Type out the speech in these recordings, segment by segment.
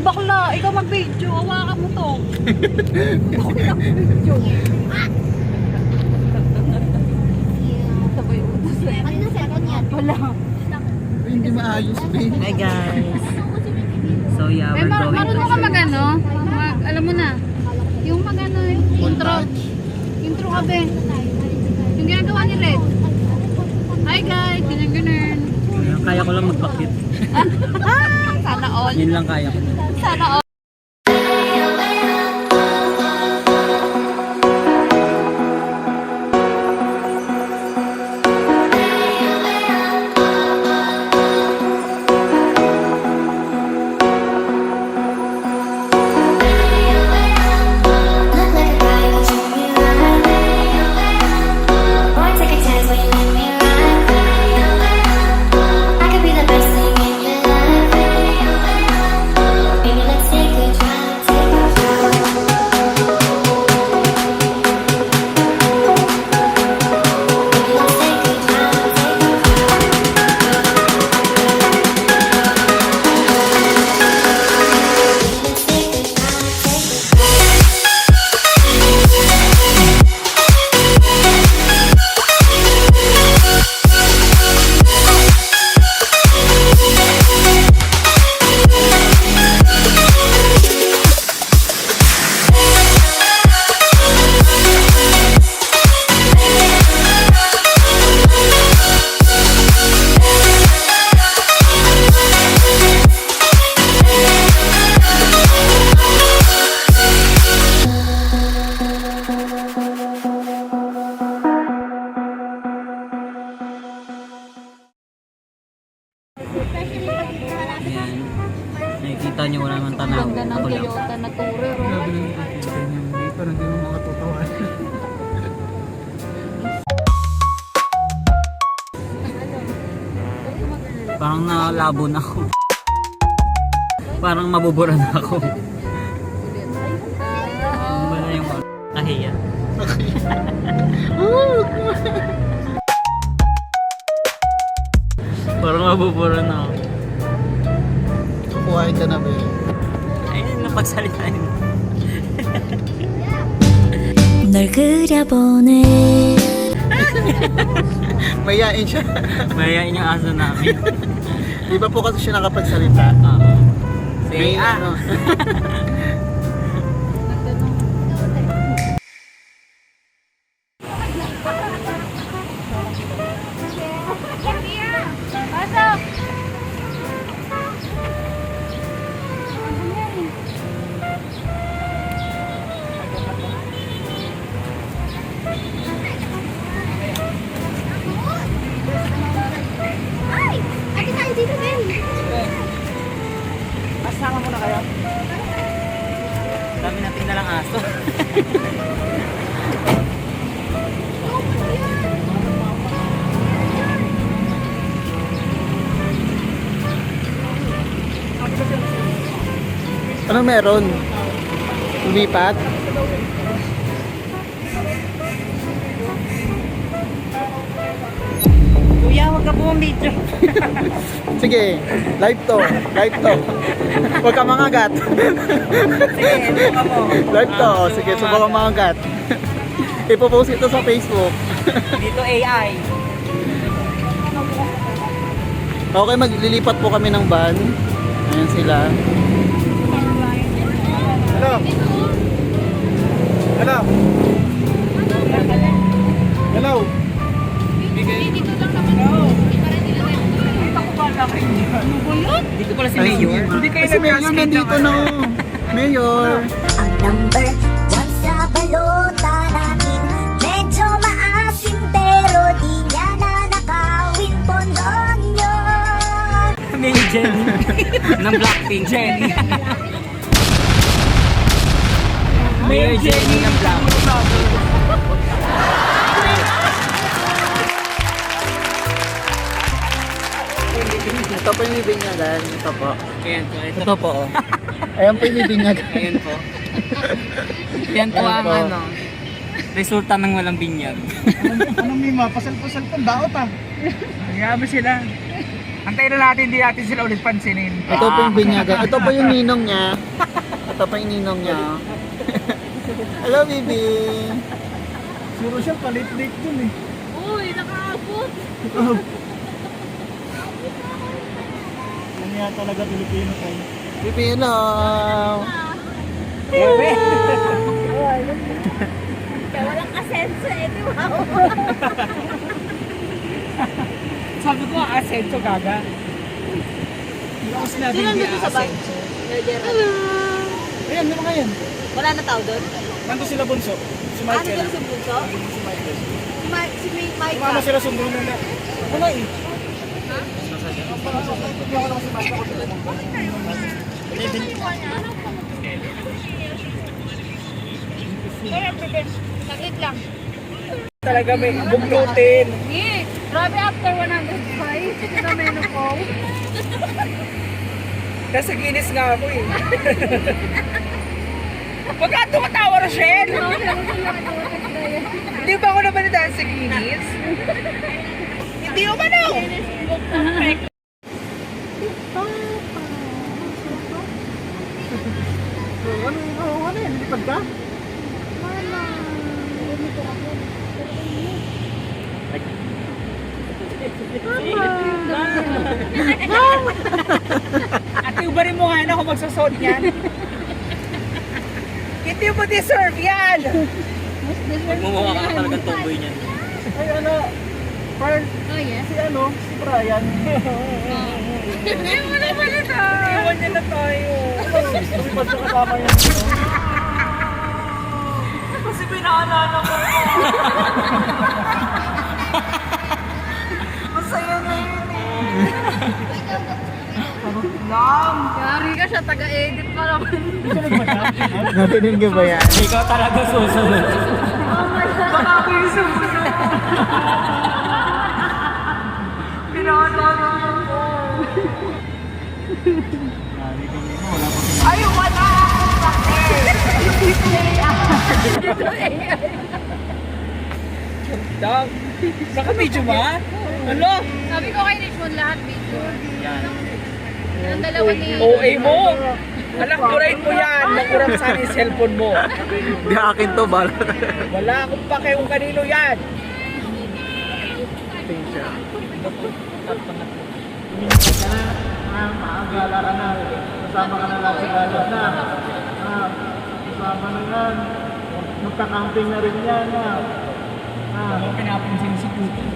bakla. Ikaw mag-video. Hawakan mo to. Ako mag-video. Sabay utos eh. Ano na cellphone yan? Wala. Hindi maayos, babe. Hi guys. So yeah, May we're going to... marunong ka mag-ano? Alam mo na. Yung mag-ano, intro. Intro ka be. Yung ginagawa ni Red. Hi guys, ganyan-ganyan. Kaya ko lang magpakit. Sana all. Yun lang kaya ko. Sana all. Ayan. Nakikita niyo wala naman tanaw. Ganda ng Ako lang. Toyota na tourer. oh. Grabe lang nakikita niyo. Dito, hindi mo makatutawan. Parang nalabo na ako. Parang mabubura na ako. Ano ba na yung kahiya? Parang mabubura na ako. Kukuhain ka na, babe. Ayun, napagsalitaan mo. 널 그려보네 Mayayain siya. Mayayain yung aso namin. Di ba po kasi siya nakapagsalita? Oo. Say, May ah. ano. Pasok! Ay! Ate tayo dito, Ben! Asama mo na kayo? Dami nating dalang aso. Ano meron? Lumipat? Kuya, wag ka po video. Sige, live to. Live to. Huwag ka mangagat. Sige, buka mo. Live to. Sige, subukan mangagat. Ipopost ito sa Facebook. Dito AI. Okay, maglilipat po kami ng van. Ayan sila. Hello. Hello. Hello. Dito lang naman. Dito pala si Mayor. Hindi kayo si Mayor nandito na. Mayor. Ang number one sa balota namin medyo maasim pero di niya na nakawin pondon yun. Mayor Jenny. Ng Blackpink. Jenny. Mayor Jenny ng Blackpink. Ito po yung ibinyagan. Ito po. Ayan po. Ito po. Ayan po yung ibinyagan. Ayan po. Yan po Ayan ang po. ano, resulta ng walang binyag. Anong mima? Pasal-pasal pang daot ah. Grabe sila. Antayin na natin, hindi natin sila ulit pansinin. Ito po yung binyagan. Ito po yung ninong niya. Ito po yung ninong niya. Hello, baby. Suro siya, palit-lit dun eh. Uy, nakaabot. Ano yan talaga Pilipino tayo? Baby, hello. Bebe! Kaya walang asenso eh, di ba? Sabi ko, asenso gaga. Hindi ako sinabi Sino hindi nandito sa bus? asenso. Hello. Ayan, ano nga yan? Wala na tao doon? Nandito sila bunso. Si Ano Michael. doon si Bunso? Si Michael. Si Mike. Kumama sila sundo nila. Wala eh. Saglit lang. Talaga may buglutin. Eh, grabe after 105. Sa menopause. Nasa Guinness nga ako eh. Pagka tumatawa Rochelle! Hindi ba ako naman dahil sa Guinness? Hindi ko ba na? Ano yan? Lipad ka? Ate, ubarin mo nga na kung magsusot yan. Hindi mo deserve yan! Magmumukha ka talagang tomboy niyan. Ay ano, Pearl, Oh, yes. si ano, si Brian. Iwan na pala to. Iwan niya na tayo. Lumipad sa kasama yan. Kasi pinaalala ko. Masaya na yun eh. Lang. Yari ka siya, taga-edit pa naman. Natinig ka ba yan? Ikaw talaga susunod. Baka ako yung sumunod. Pinaalala ko. Ay, wala akong sakit! Dog, naka-video ba? Ano? Sabi ko kay Richmond lahat video. Ang dalawa ni... OA mo! Anak, kurain mo yan! Nakuram sana yung cellphone mo. Di akin to, bala. Wala akong pake kung kanino yan. Maagala ka na. Kasama ka na lang sa gala na. Kasama na yan. Magka-camping na rin yan. Pinapansin si Putin.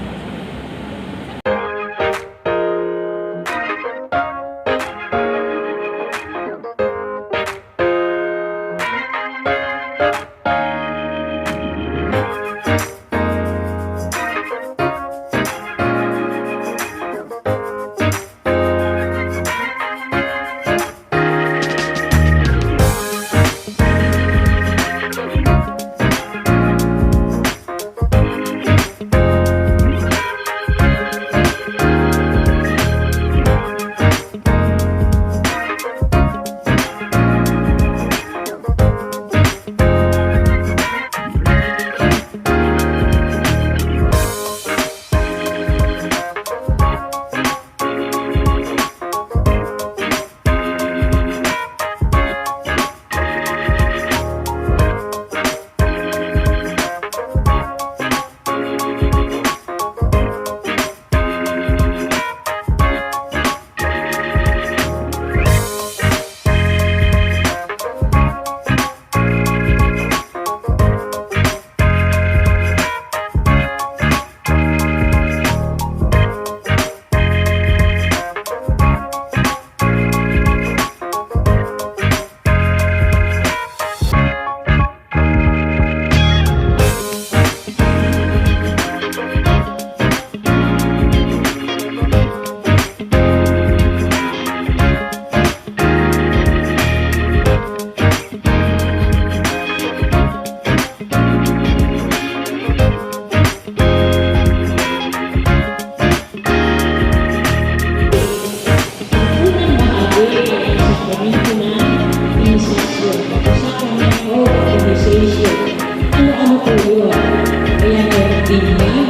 Kaya meron din yan.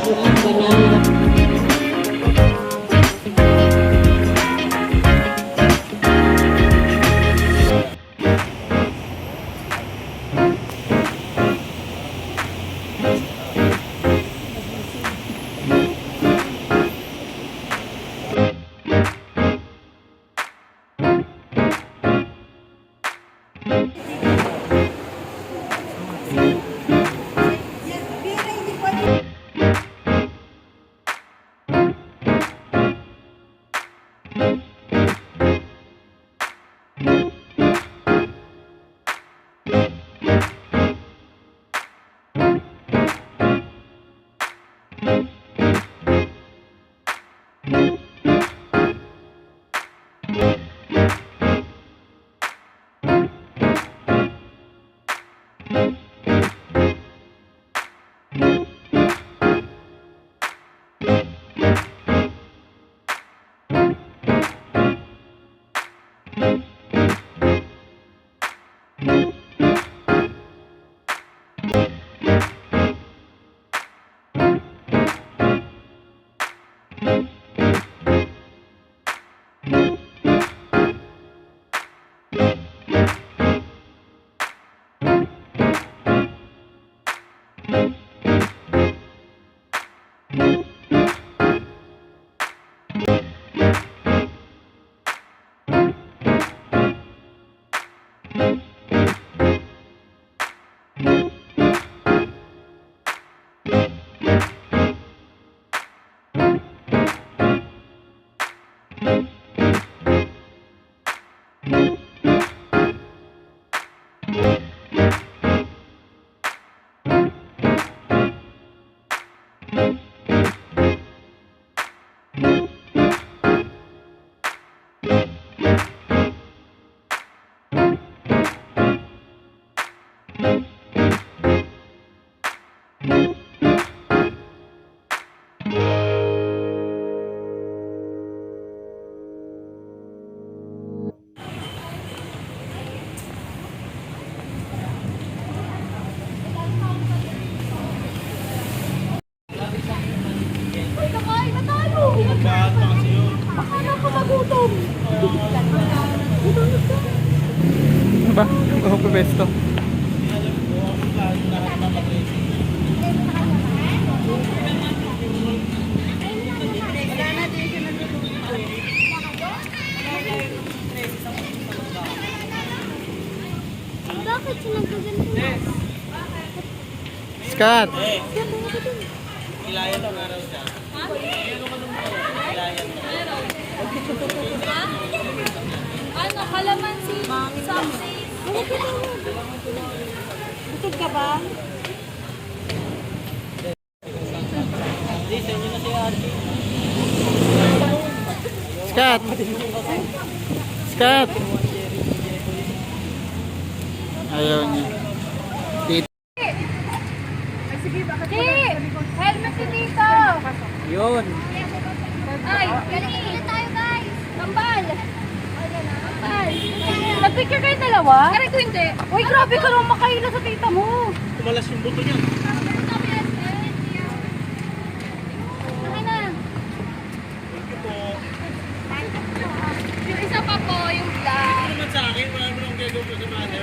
Kung ang banal Ano ba? Ano ba besto? Bakit siya nagkaganto na? Scott! Ano, kalamansi, samsi. Busog ka ba? Scott! Scott! Ayaw niya. Dito. Helmet si dito. Yun. Ay, galing tayo guys. Kambal. Kambal. Nag-picture kayo dalawa? Aray ko hindi. Uy, grabe ka naman makahila sa tita mo. Tumalas yung buto niya. Okay na. Yung isa pa po, yung black. Ano naman sa akin? Wala mo nang gagawin ko sa mother.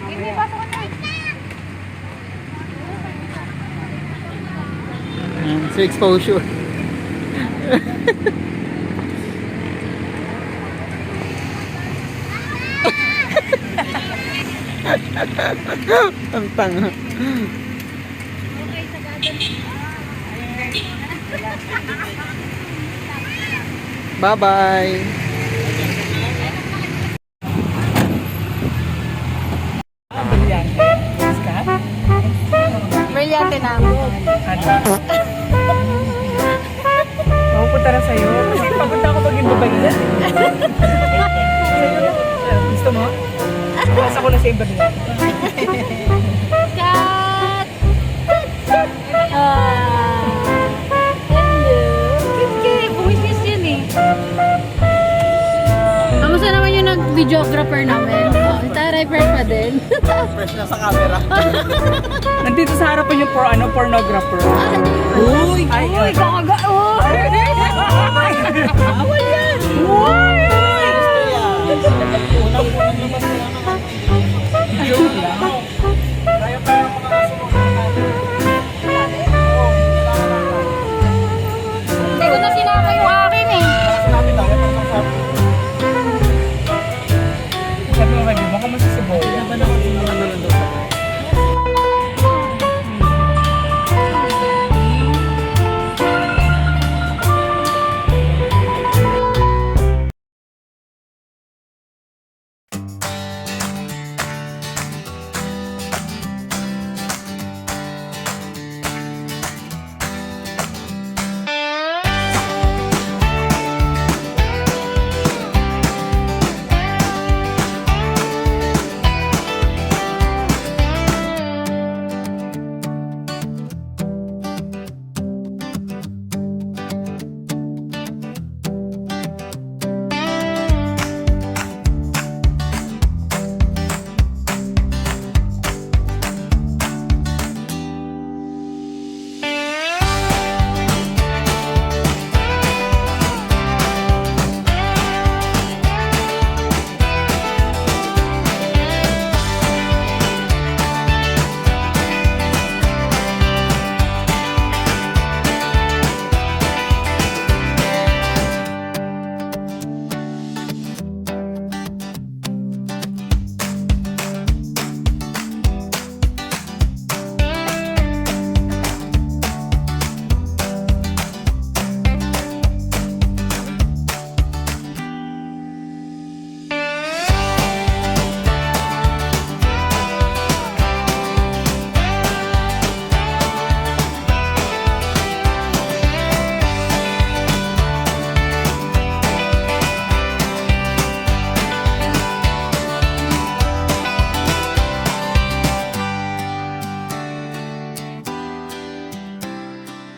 Hindi, pasok ka na. Sa exposure. Ang tanga. Bye-bye. Brilyante na. Mapupunta na sa'yo. Kasi papunta ako maging babayilan. Gusto mo? Bukas ako na sa iba nila. Cut! Hello. Kaya bumisis yun eh. Kamusta naman yung nag-videographer namin? Oh, taray fresh pa din. Fresh na sa camera. Nandito sa harapan yung pornographer. Uy! Ay, ay. Kakaga! Oh! Bawal yan! Uy! Unang-unang naman sila naman. Joke lang. Kaya pa yung mga sumukatan. Hindi ko na sinaka yung akin eh. Sinabi tayo pag sabi. Sabi mo, Maggie, baka masisibaw.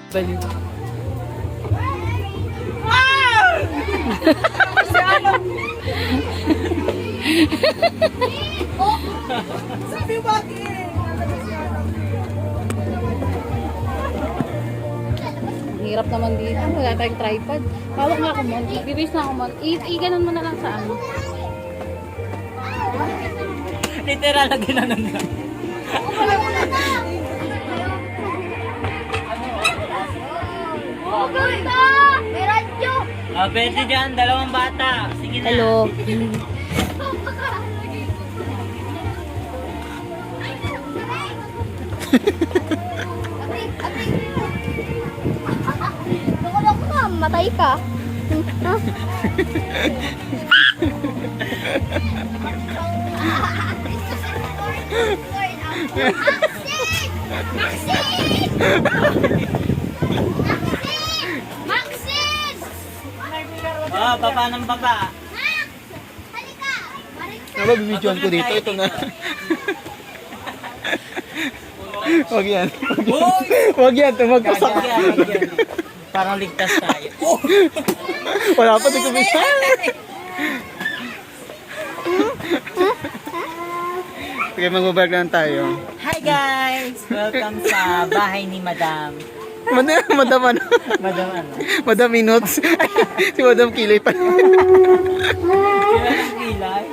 Baliw. Sabi bakit? Hirap naman dito. Wala tayong tripod. Hawak nga ako mo. I-base na ako mo. I-ganon mo na lang sa ano. Literal na ginanon na. Oh, ganda! May radyo! Pwede dyan, dalawang bata. Sige na. Hello. Nakulong ka, matay ka. Maxine! Oh, baba ng baba. Max! Halika! Ano ba bibidyoan ko dito? Ito na. Wag yan. Wag yan. Tumagpasak. Wag yan. Parang ligtas tayo. Wala pa. Di ko Sige, mag-vlog lang tayo. Hi guys! Welcome sa bahay ni Madam. Madam ano? Madam ano? Madam Minuts. Si Madam Kilay pa. Sila ng kilay.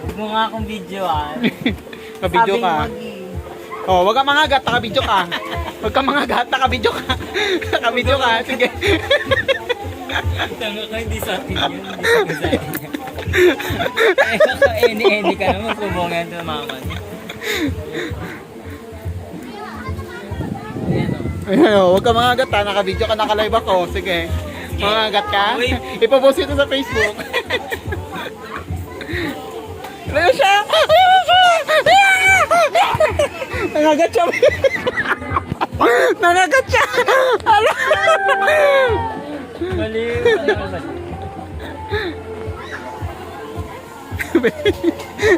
Huwag mo nga akong videoan. Kabidyo ka. Sabing wag eh. Oh, wag kang mangagat, nakabidyo ka. Wag kang mangagat, nakabidyo ka. Nakabidyo ka, sige. Tanga ka, hindi sa atin yun. Hindi sa atin yun. Eh, baka eni-eni ka naman, kubongan ito mama niya. Ayan o. Ayan, oh, wag kang mangagat ha, nakabidyo ka, nakalive ako. Sige. Mangagat ka? Ipopost ito sa Facebook. Ayan siya! Ayan siya! Nangagat siya! Nangagat siya! Baliw.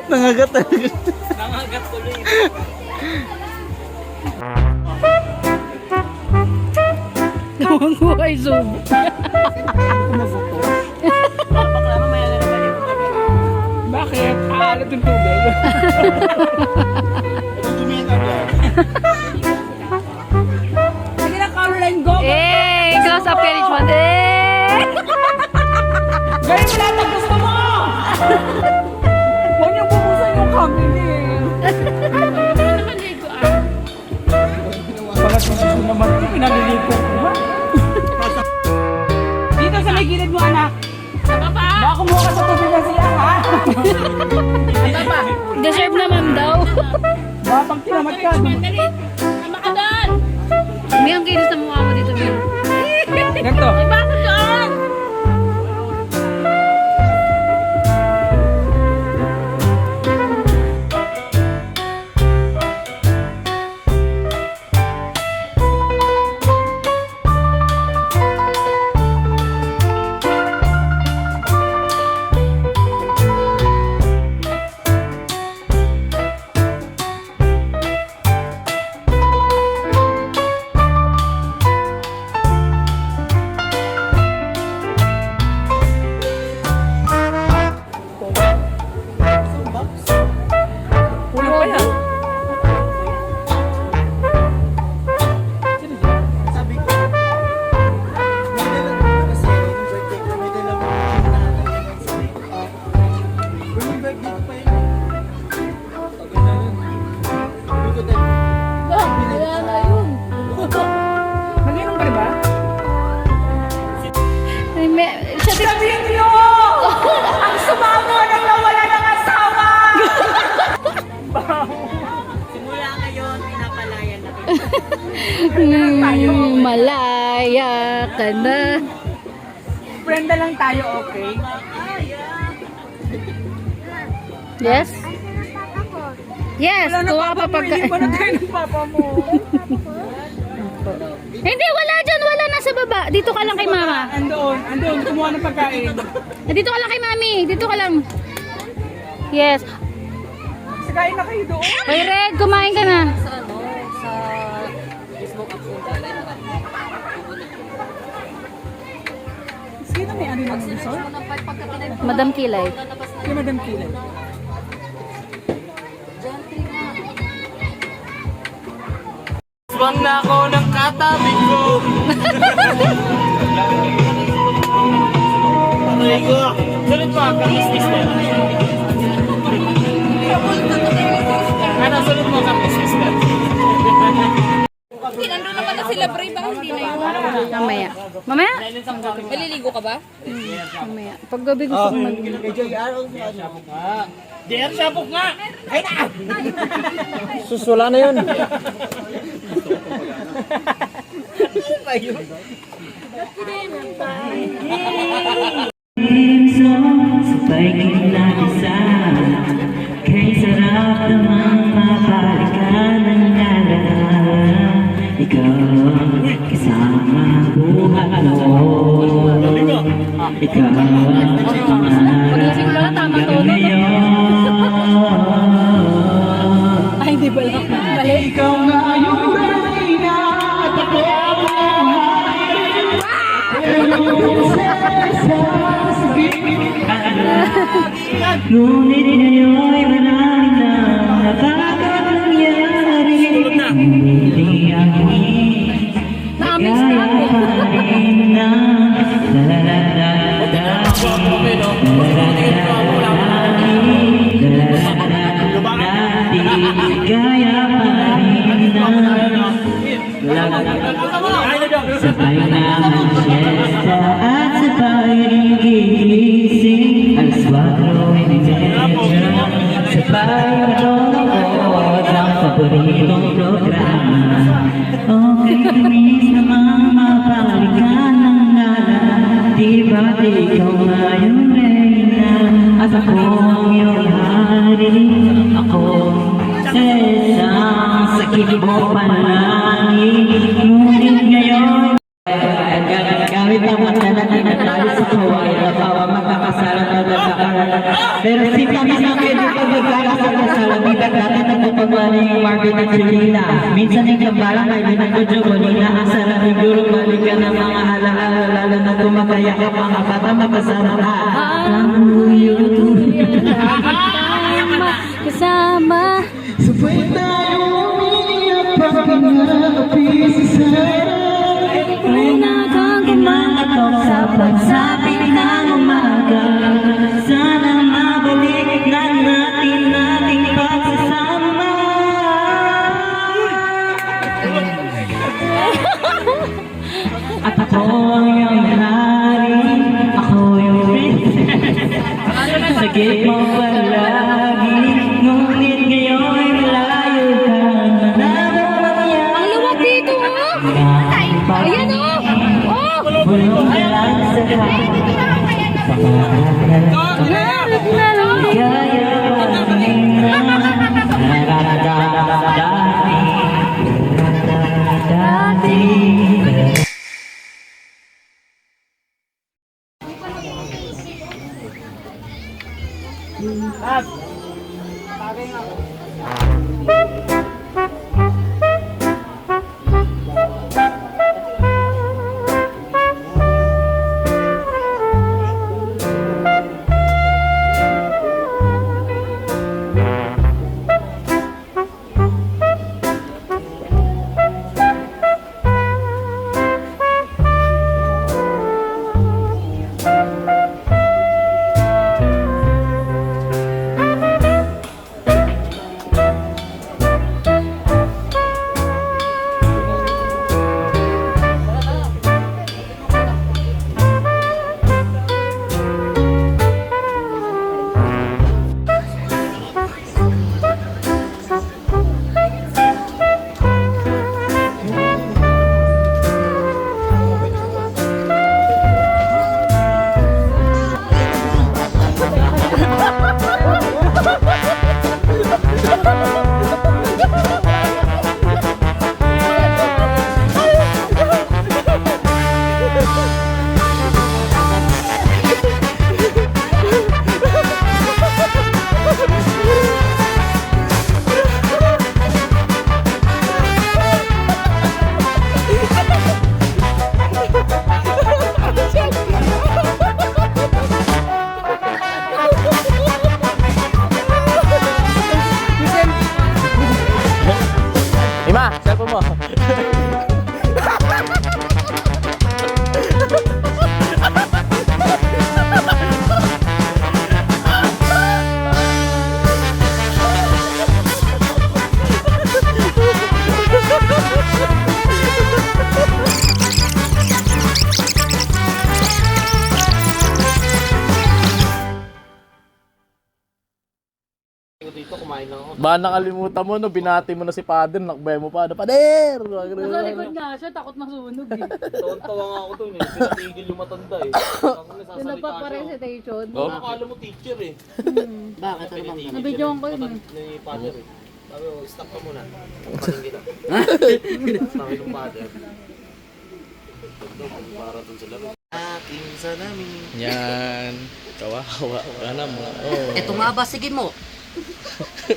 Nangagat talaga. Nangagat tuloy. Tawang ko kay Zoom. Bakla mamaya na baliw. Bakit? Aalat yung tubig. Sige na, Caroline, go! Eh, close up yan each one. Eh! Gawin mo lahat ang gusto mo! Huwag niyong bumusan yung kamili. Bakit susunod naman ito? Pinalilipo ko, ha? Dito sa may gilid mo, anak. Sa baba? Baka kumuha ka sa tubig na siya, ha? Deserve naman daw. Baka pag tinamat ka. Tama ka doon! May ang kinis sa mukha mo dito, Mel. Ganito. Bakit doon? Kulang pa yan. Wala na yun. Nag-inom ka ba? Sabihin niyo! Ang sumamo nang nawala ng asawa! Simula ngayon, pinapalayan na kita. Malaya ka na. Brenda lang tayo, okay? Yes? Yes, tuwa ka pa pagka... Hindi ba na tayo ng papa mo? Hindi, wala dyan. Wala nasa baba. Dito ka lang kay mama. Andun, kumuha ng pagkain. Dito ka lang kay mami. Dito ka lang. Yes. Sakain na kayo doon. Hoy, Red, kumain ka na. Madam Kilay. Kay Madam Kilay. Swang na ako ng katabi ko. Aray ko. Sunod mo ang business na. Ano, sunod mo ang business na. Nandun naman na sila, Bray. Baka hindi na yun. Mamaya. Mamaya? Maliligo ka ba? Mamaya. Pag gabi gusto ko mag... JR, sabok nga! Ay na! Susula na yun. Sabay kinag-isa Kay sarap namang mabalikan ang alaala Ikaw kasama buhay mo Ikaw ang Pagising ko lang, tama to. Ay, di ba lang? Bali. Ikaw nga yung reyna at ako ang ngunit ngayon'y marami na nakakapangyari Hindi ako kaya pa rin na kaya pa rin sabay naman siesta at sabay rin gising alas 4:30 sabay manonood ng paboritong programa okay miss namang mapalikan ng lala di ba't ikaw nga yung reyna at ako ang iyong hari ako sa isang sakit mo panalangin ngunit ngayon gamit ang magdalatan na tayo sa kawain na bawa magkakasalan na nagkakaroon pero si kami sa akin ito magkakasala bigat natin nagpapagwala yung Marvin at Julina minsan yung kabalang ay binagudyo bonina asala siguro balik ka ng mga alaala lalo na tumakaya ka mga bata makasama ka Kasama. sabay tayo umiyak pagkakapis sa sarap una kang kumakatok sa pagsapit ng umaga sana mabalik na natin ating pagsasama at ako ang iyong hari ako yung princess sagip mo palagi ngunit ngayon'y malayo ka na Ang luwag dito, oh! Ayan, oh! Oh! bulong ka lang sa pangalan Na lang. kaya pa rin na dati Ima, cellphone mo. Ba nakalimutan mo no, binati mo na si Pader, nakbay mo pa, Pader! Nasa likod nga siya, takot masunog eh. Tawa nga ako doon eh. Pinatigil yung matanda eh. Ako Yung nasasalita siya. nagpa-presentation. Oh. Akala mo teacher eh. Bakit? Ano bang Nabidyoan ko yun eh. Ni father eh. Sabi ko, stop ka muna. Paling kita. Sabi ng father. Para dun sa laro. Aking salamin. Yan. Kawawa ka naman. Oh. Ito nga ba, sige mo.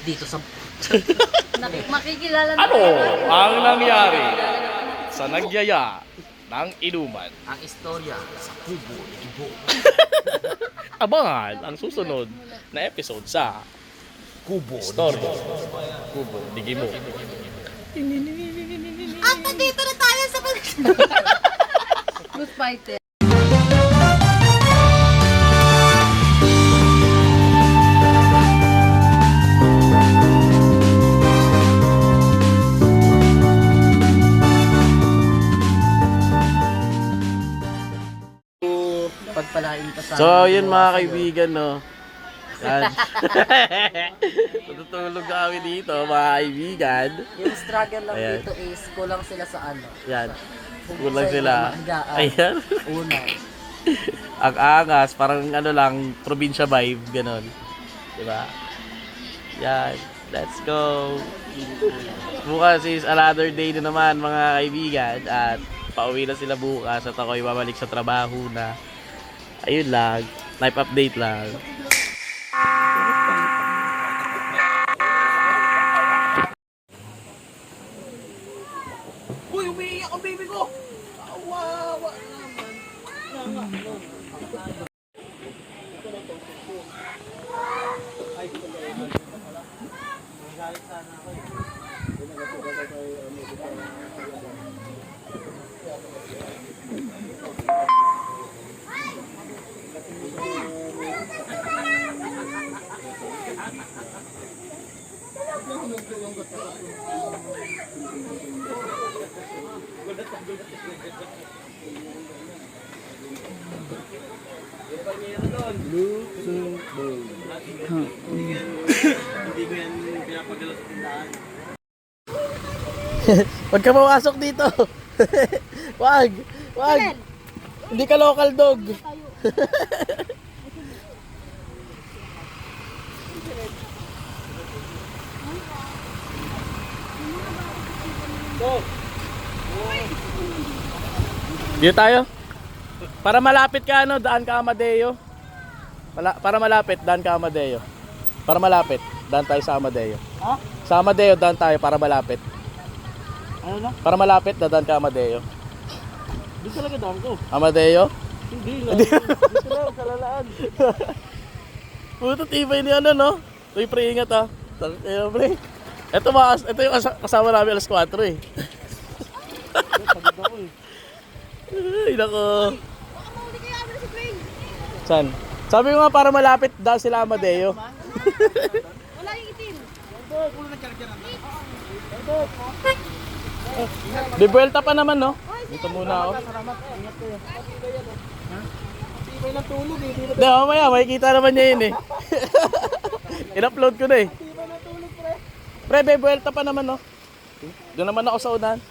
Dito sa... Makikilala na Ano ang nangyari sa nagyaya ng inuman? Ang istorya sa Kubo ni Ibo. Abangan ang susunod na episode sa Kubo Story. Kubo, digi mo. At nandito na tayo sa Good fighter. Pagpalain ka sa... So, yun mga kaibigan, no. Yan. Tutulog na kami dito, mga kaibigan. Yung struggle lang Ayan. dito is kulang sila sa ano. Yan. Kung Kulang sa sila. mahigaan. Ayan. Una. Ang angas, parang ano lang, probinsya vibe, ganon. Diba? Yan. Let's go. Bukas is another day na naman, mga kaibigan. At pauwi na sila bukas at ako'y babalik sa trabaho na. Ayun lang. Life update lang. Uy, umiiyak ang baby ko! Awawa naman. Hindi ko yan pinapagala sa tindahan. Huwag ka mawasok dito. Wag. Wag. Hindi ka local dog. Dito tayo. Para malapit ka ano, daan ka Amadeo. Para malapit, daan ka Amadeo. Para malapit, daan tayo sa Amadeo. Ha? Sa Amadeo, daan tayo para malapit. Ano na? Para malapit, dadaan ka Amadeo. Di talaga daan ko. Amadeo? Hindi lang. Dito lang, sa lalaan. Puto tibay ni ano, no? Uy, pre, ingat ha. Pre. Ito yung kasama namin alas 4 eh. Pagod ako eh. Ay, nako. Saan? Sabi ko nga para malapit daw sila Amadeo. Wala yung itim. Di buwelta pa naman, no? Dito muna ako. Tibay ng tulog eh. Di Hindi, mamaya, makikita naman niya yun eh. In-upload ko na eh. tibay ng tulog pre. Pre, buwelta pa naman, no? Doon naman ako sa unahan.